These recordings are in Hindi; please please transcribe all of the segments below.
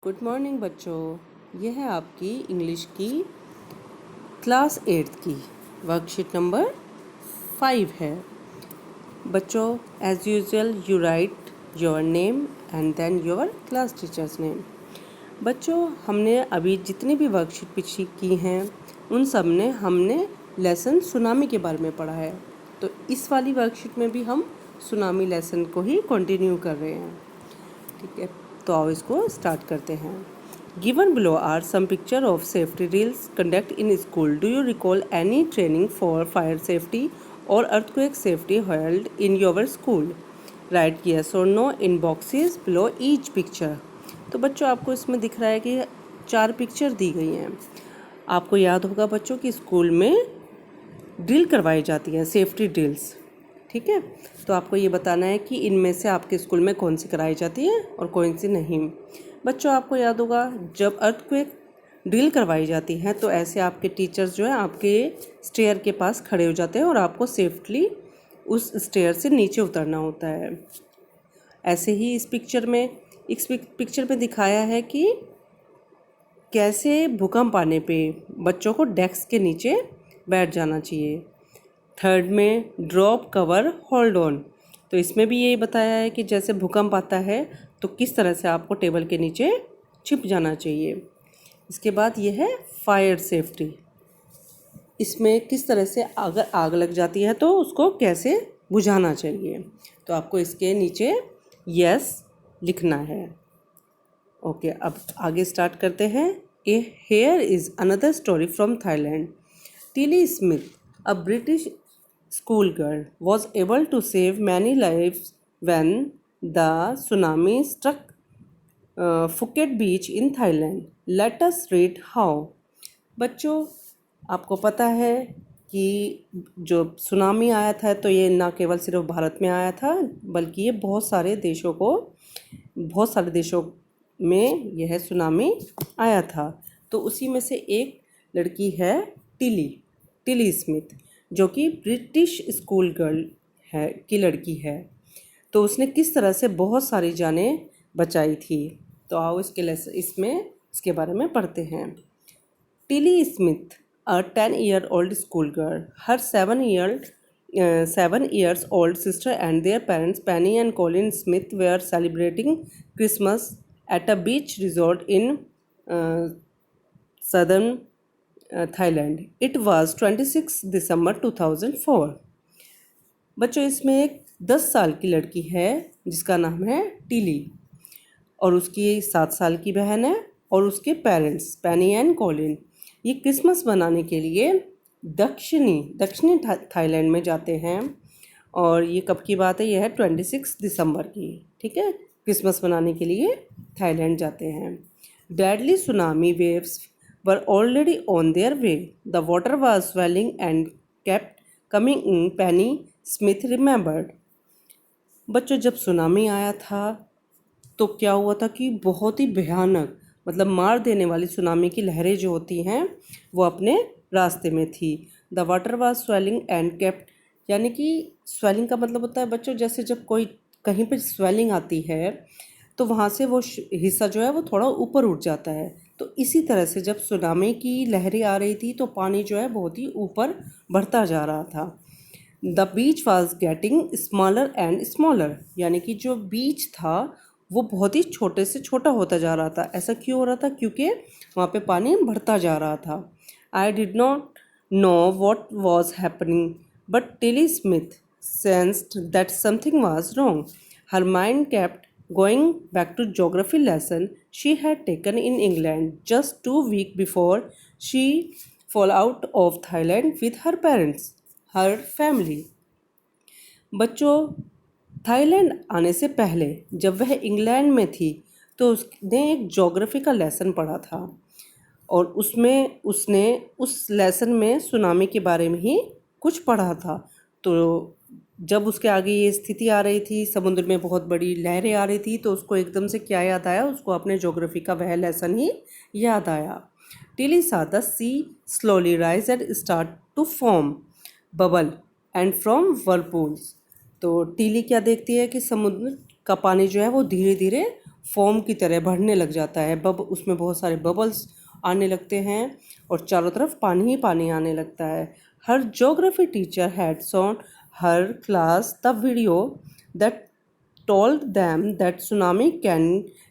गुड मॉर्निंग बच्चों। यह है आपकी इंग्लिश की क्लास 8 की वर्कशीट नंबर 5 है। बच्चों, as usual you write your name and then your class teacher's name. बच्चों, हमने अभी जितनी भी वर्कशीट पिछली की हैं उन सब में हमने लेसन सुनामी के बारे में पढ़ा है। तो इस वाली वर्कशीट में भी हम सुनामी लेसन को ही कंटिन्यू कर रहे हैं। ठीक है, तो आओ इसको स्टार्ट करते हैं। Given below are some picture of safety drills conduct in school. Do you recall any training for fire safety और earthquake safety held in your school? Right yes और no in boxes below each picture. तो बच्चों, आपको इसमें दिख रहा है कि 4 पिक्चर दी गई हैं। आपको याद होगा बच्चों कि स्कूल में ड्रिल करवाई जाती हैं, सेफ्टी ड्रिल्स। ठीक है, तो आपको ये बताना है कि इनमें से आपके स्कूल में कौन सी कराई जाती है और कौन सी नहीं। बच्चों, आपको याद होगा जब अर्थक्वेक ड्रिल करवाई जाती है तो ऐसे आपके टीचर्स जो है आपके स्टेयर के पास खड़े हो जाते हैं और आपको सेफ्टली उस स्टेयर से नीचे उतरना होता है। ऐसे ही इस पिक्चर में दिखाया है कि कैसे भूकंप आने पे बच्चों को डेस्क के नीचे बैठ जाना चाहिए। थर्ड में ड्रॉप कवर होल्ड ऑन, तो इसमें भी यही बताया है कि जैसे भूकंप आता है तो किस तरह से आपको टेबल के नीचे छिप जाना चाहिए। इसके बाद ये है फायर सेफ्टी, इसमें किस तरह से अगर आग लग जाती है तो उसको कैसे बुझाना चाहिए। तो आपको इसके नीचे यस लिखना है। ओके, अब आगे स्टार्ट करते हैं। Here is another story from Thailand. Tilly Smith, a British schoolgirl, was able to save many lives when the tsunami struck Phuket Beach in Thailand. Let us read how. बच्चों, आपको पता है कि जो सुनामी आया था तो ये ना केवल सिर्फ भारत में आया था बल्कि ये बहुत सारे देशों में यह सुनामी आया था। तो उसी में से एक लड़की है टिली स्मिथ, जो कि ब्रिटिश स्कूल गर्ल की लड़की है। तो उसने किस तरह से बहुत सारी जानें बचाई थी। तो आओ इसके बारे में पढ़ते हैं। Tilly Smith, a 10-year-old schoolgirl, her 7 years old sister and their parents Penny and Colin Smith were celebrating Christmas at a beach resort in southern Thailand. It was 26 दिसंबर 2004। बच्चों, इसमें एक 10 साल की लड़की है जिसका नाम है टिली और उसकी 7 साल की बहन है और उसके पेरेंट्स पेनी एंड कॉलिन ये क्रिसमस मनाने के लिए दक्षिणी थाईलैंड में जाते हैं। और ये कब की बात है? यह है 26 दिसंबर की। ठीक है, क्रिसमस मनाने के लिए थाईलैंड जाते हैं। Deadly tsunami waves were already on their way. The water was swelling and kept coming in, Penny Smith remembered. बच्चों, जब सुनामी आया था तो क्या हुआ था कि बहुत ही भयानक, मतलब मार देने वाली सुनामी की लहरें जो होती हैं वो अपने रास्ते में थी। The water was swelling and kept, यानी कि स्वेलिंग का मतलब होता है बच्चों जैसे जब कोई कहीं पर स्वेलिंग आती है तो वहाँ से वो हिस्सा जो है वो थोड़ा ऊपर उठ जाता है। तो इसी तरह से जब सुनामी की लहरें आ रही थी तो पानी जो है बहुत ही ऊपर बढ़ता जा रहा था। The beach was getting smaller and smaller, यानी कि जो बीच था वो बहुत ही छोटे से छोटा होता जा रहा था। ऐसा क्यों हो रहा था? क्योंकि वहाँ पे पानी बढ़ता जा रहा था। आई did not know what was happening but Tilly Smith sensed that something was wrong. Her mind kept going back to geography lesson she had taken in England just 2 weeks before she flew out of Thailand with her parents, her family. बच्चों, थाईलैंड आने से पहले जब वह इंग्लैंड में थी तो उसने एक ज्योग्राफी का लेसन पढ़ा था और उसमें उसने उस लेसन में सुनामी के बारे में ही कुछ पढ़ा था। तो जब उसके आगे ये स्थिति आ रही थी, समुद्र में बहुत बड़ी लहरें आ रही थी, तो उसको एकदम से क्या याद आया? उसको अपने ज्योग्राफी का वह लेसन ही याद आया। Tilly saw the sea slowly rise and start to form bubble and from whirlpools। तो टिली क्या देखती है कि समुद्र का पानी जो है वो धीरे धीरे फोम की तरह बढ़ने लग जाता है, उसमें बहुत सारे बबल्स आने लगते हैं और चारों तरफ पानी ही पानी आने लगता है। Her geography teacher had shown her class the video that told them that tsunami can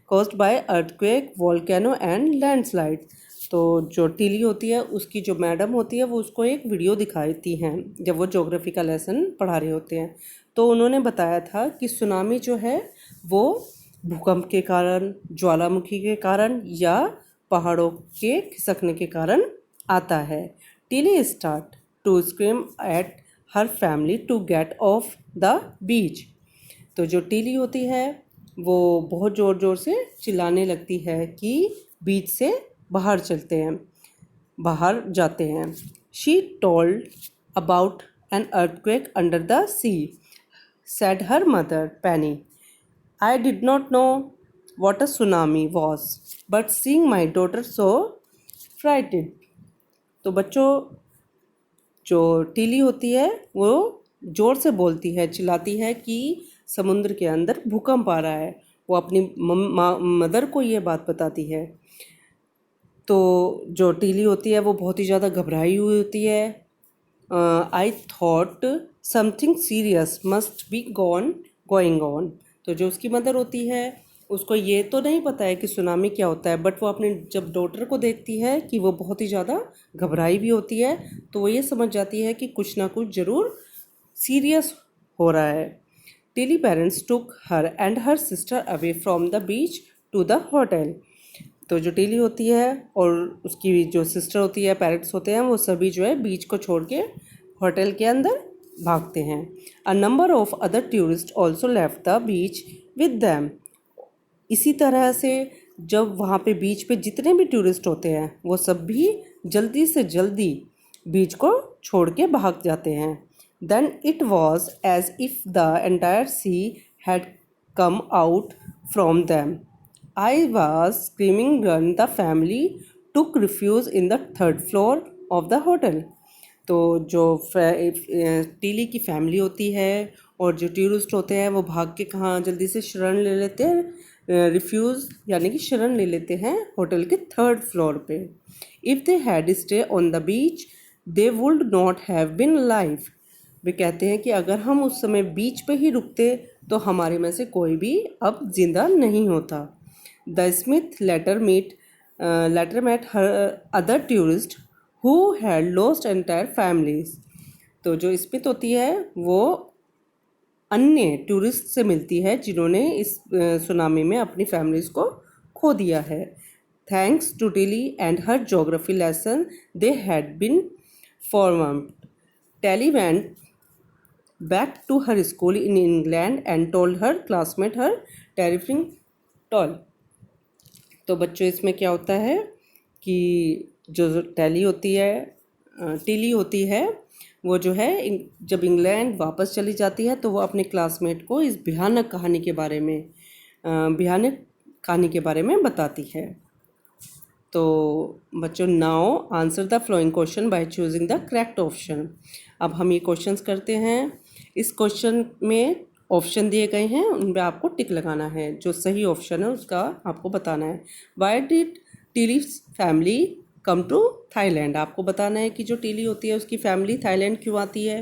caused by earthquake, volcano and landslide। तो जो टीली होती है उसकी जो मैडम होती है वो उसको एक वीडियो दिखाती हैं जब वो ज्योग्राफी का लेसन पढ़ा रहे होते हैं। तो उन्होंने बताया था कि सुनामी जो है वो भूकंप के कारण, ज्वालामुखी के कारण या पहाड़ों के खिसकने के कारण आता है। Tilly start to scream at her family to get off the beach. तो जो टीली होती है वो बहुत ज़ोर ज़ोर से चिल्लाने लगती है कि बीच से बाहर चलते हैं, बाहर जाते हैं। She told about an earthquake under the sea, said her mother Penny. I did not know what a tsunami was, but seeing my daughter so frightened। तो बच्चों, जो टीली होती है वो ज़ोर से बोलती है, चिल्लाती है कि समुद्र के अंदर भूकंप आ रहा है। वो अपनी मदर को ये बात बताती है। तो जो टीली होती है वो बहुत ही ज़्यादा घबराई हुई होती है। I thought something serious must be going on. तो जो उसकी मदर होती है उसको ये तो नहीं पता है कि सुनामी क्या होता है, बट वो अपने जब डॉटर को देखती है कि वो बहुत ही ज़्यादा घबराई भी होती है तो वो ये समझ जाती है कि कुछ ना कुछ ज़रूर सीरियस हो रहा है। Tilly parents took her and her sister away from the beach to the hotel. तो जो टीली होती है और उसकी जो सिस्टर होती है, पेरेंट्स होते हैं, वो सभी जो है बीच को छोड़ के होटल के अंदर भागते हैं। A number of other tourist also left the beach with them. इसी तरह से जब वहाँ पे बीच पे जितने भी टूरिस्ट होते हैं वो सब भी जल्दी से जल्दी बीच को छोड़ के भाग जाते हैं। Then it was as if the entire sea had come out from them. I was screaming run. The family took refuge in the third floor of the hotel. तो जो टीली की फैमिली होती है और जो टूरिस्ट होते हैं वो भाग के कहाँ जल्दी से शरण ले लेते हैं, रिफ्यूज़ यानी कि शरण ले लेते हैं होटल के थर्ड फ्लोर पे। If they had stay on the beach they would not have been live. वे कहते हैं कि अगर हम उस समय बीच पे ही रुकते तो हमारे में से कोई भी अब जिंदा नहीं होता। The Smith later met her other tourists who had lost entire families. तो जो स्मिथ होती है वो अन्य टूरिस्ट से मिलती है जिन्होंने इस सुनामी में अपनी फैमिलीज को खो दिया है। Thanks to Tilly and her geography lesson they had been formed. Tilly went back to her school in England and told her classmate her terrifying tall. तो बच्चों, इसमें क्या होता है कि जो टेली होती है, टीली होती है, वो जो है जब इंग्लैंड वापस चली जाती है तो वो अपने क्लासमेट को इस भयानक कहानी के बारे में बताती है। तो बच्चों, now answer the flowing question by choosing the correct option. अब हम ये क्वेश्चंस करते हैं। इस क्वेश्चन में ऑप्शन दिए गए हैं, उन पर आपको टिक लगाना है। जो सही ऑप्शन है उसका आपको बताना है। Why did Tilly's family come to Thailand. आपको बताना है कि जो टीली होती है उसकी फैमिली थाईलैंड क्यों आती है।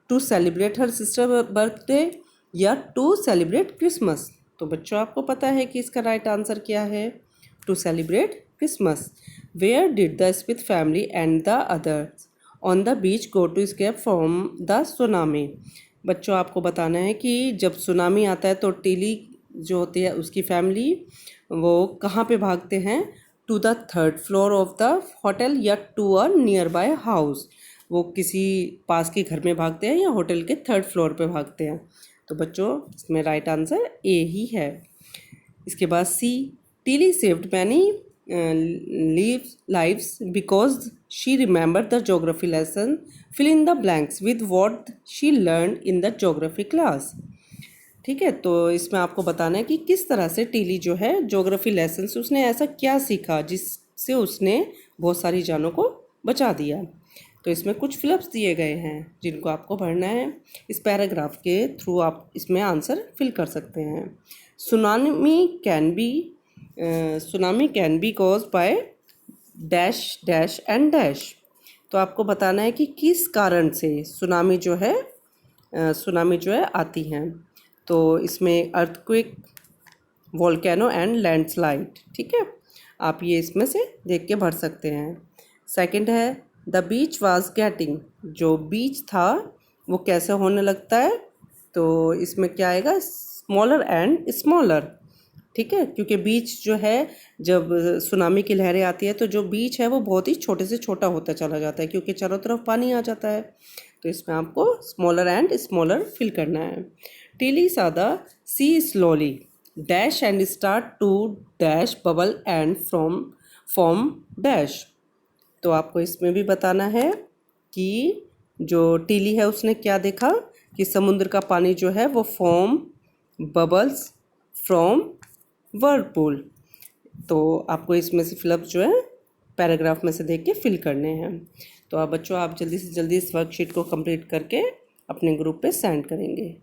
To celebrate her sister birthday या टू सेलिब्रेट क्रिसमस। तो बच्चों, आपको पता है कि इसका राइट आंसर क्या है, to celebrate Christmas. Where did the Smith family and the others on the beach go to escape from the tsunami. बच्चों, आपको बताना है कि जब सुनामी आता है तो टीली जो होती है उसकी फैमिली वो कहाँ पे भागते हैं, to the third floor of the hotel या to a nearby house. वो किसी पास के घर में भागते हैं या होटल के थर्ड फ्लोर पे भागते हैं। तो बच्चों, इसमें राइट आंसर ए ही है। इसके बाद C, Tilly saved many lives because she remembered the geography lesson. Fill in the blanks with what she learned in the geography class। ठीक है, तो इसमें आपको बताना है कि किस तरह से टीली जो है ज्योग्राफी लेसन से उसने ऐसा क्या सीखा जिससे उसने बहुत सारी जानों को बचा दिया। तो इसमें कुछ फिलअप्स दिए गए हैं जिनको आपको भरना है। इस पैराग्राफ के थ्रू आप इसमें आंसर फिल कर सकते हैं। Tsunami can be cause by dash dash and dash. तो आपको बताना है कि किस कारण से सुनामी जो है आती हैं। तो इसमें अर्थक्वेक, वोल्केनो एंड लैंडस्लाइड, ठीक है, आप ये इसमें से देख के भर सकते हैं। सेकंड है द बीच वाज गेटिंग, जो बीच था वो कैसे होने लगता है, तो इसमें क्या आएगा, स्मॉलर एंड स्मॉलर, ठीक है, क्योंकि बीच जो है जब सुनामी की लहरें आती है तो जो बीच है वो बहुत ही छोटे से छोटा होता चला जाता है क्योंकि चारों तरफ पानी आ जाता है। तो इसमें आपको स्मॉलर एंड स्मॉलर फिल करना है। Tilly saw the sea slowly dash and start to dash bubble and from form dash. तो आपको इसमें भी बताना है कि जो टीली है उसने क्या देखा कि समुद्र का पानी जो है वो फॉर्म बबल्स फ्रॉम वर्लपूल। तो आपको इसमें से फिलअप जो है पैराग्राफ में से देख के फिल करने हैं। तो आप बच्चों, आप जल्दी से जल्दी इस वर्कशीट को कंप्लीट करके अपने ग्रुप पे सेंड करेंगे।